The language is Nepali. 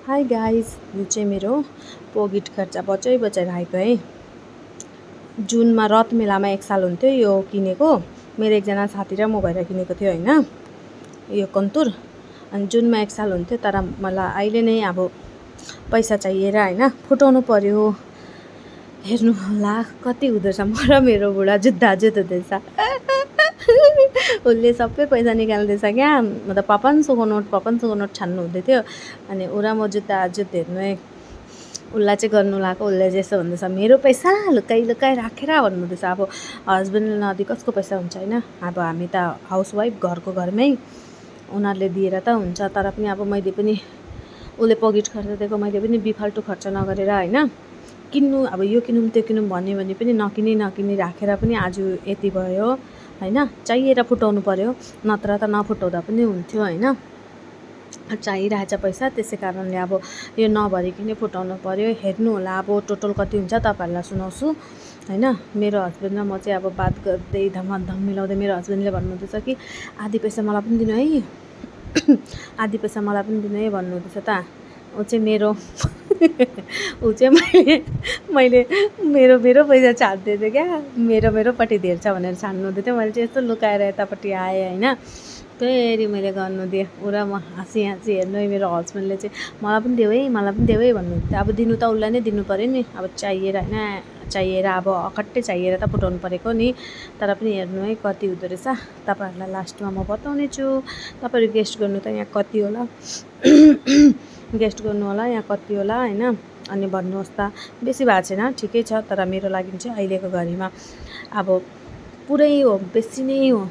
हाई गाइस, यो चाहिँ मेरो पोगिट खर्चा बचाइ बचाइ राखेको है। जुनमा रथ मेलामा 1 साल हुन्थ्यो यो किनेको। मेरो एकजना साथी र म भएर किनेको थियो हैन, यो कन्तुर। अनि जुनमा 1 साल हुन्थ्यो, तर मलाई अहिले नै अब पैसा चाहिएर हैन फुटाउनु पर्यो। हेर्नु होला कति हुँदैछ, म र मेरो बुढा जुत्ता हुँदैछ। उसले सबै पैसा निकाल्दैछ क्या, मतलब 500को नोट छान्नु हुँदै थियो। अनि ऊ र म जुत्ता हेर्नु है, उसलाई चाहिँ गर्नु लगाएको। उसले चाहिँ यस्तो भन्दैछ, मेरो पैसा लुकाइ राखेर भन्नुहुँदैछ। अब हस्बेन्डले नदिए कसको पैसा हुन्छ हैन। अब हामी त हाउसवाइफ, घरमै उनीहरूले दिएर त हुन्छ। तर पनि अब मैले पनि उसले पकेट खर्च दिएको, मैले पनि बिफाल्टु खर्च नगरेर हैन किन्नु, अब यो किनौँ त्यो किनौँ भन्यो भने पनि नकिनी राखेर पनि आज यति भयो हैन। चाहिएर फुटाउनु पर्यो, नत्र त नफुटाउँदा पनि हुन्थ्यो हैन। चाहिरहेछ पैसा, त्यसै कारणले अब यो नभरिकन फुटाउनु पर्यो। हेर्नु होला अब टोटल कति हुन्छ तपाईँहरूलाई सुनाउँछु हैन। मेरो हस्बेन्ड र म चाहिँ अब बात गर्दै धमाधम मिलाउँदै मेरो हस्बेन्डले भन्नुहुँदैछ कि आधी पैसा मलाई पनि दिनु है, आधी पैसा मलाई पनि दिनु है भन्नुहुँदैछ त। ऊ चाहिँ मेरो ऊ चाहिँ मैले मेरो पैसा छाड्दै थिएँ क्या, मेरोपट्टि धेर छ भनेर छाड्नु हुँदै थियो। मैले चाहिँ यस्तो लुकाएर यतापट्टि आएँ हैन। फेरि मैले गर्नु दिएँ। ऊ र म हाँसी हेर्नु है, मेरो हस्बेन्डले चाहिँ मलाई पनि देऊ है भन्नुहुन्थ्यो। अब दिनु त उसलाई नै दिनु पऱ्यो नि, अब चाहिएर हैन, चाहिएर अब अखट्टै चाहिएर त फुटाउनु परेको नि। तर पनि हेर्नु है कति हुँदो रहेछ। तपाईँहरूलाई लास्टमा म बताउने छु। तपाईँहरू गेस्ट गर्नु त यहाँ कति होला, गेस्ट गर्नु होला यहाँ कति होला हैन। अनि भन्नुहोस् त, बेसी भएको छैन, ठिकै छ। तर मेरो लागि चाहिँ अहिलेको घडीमा अब पुरै हो, बेसी नै हो।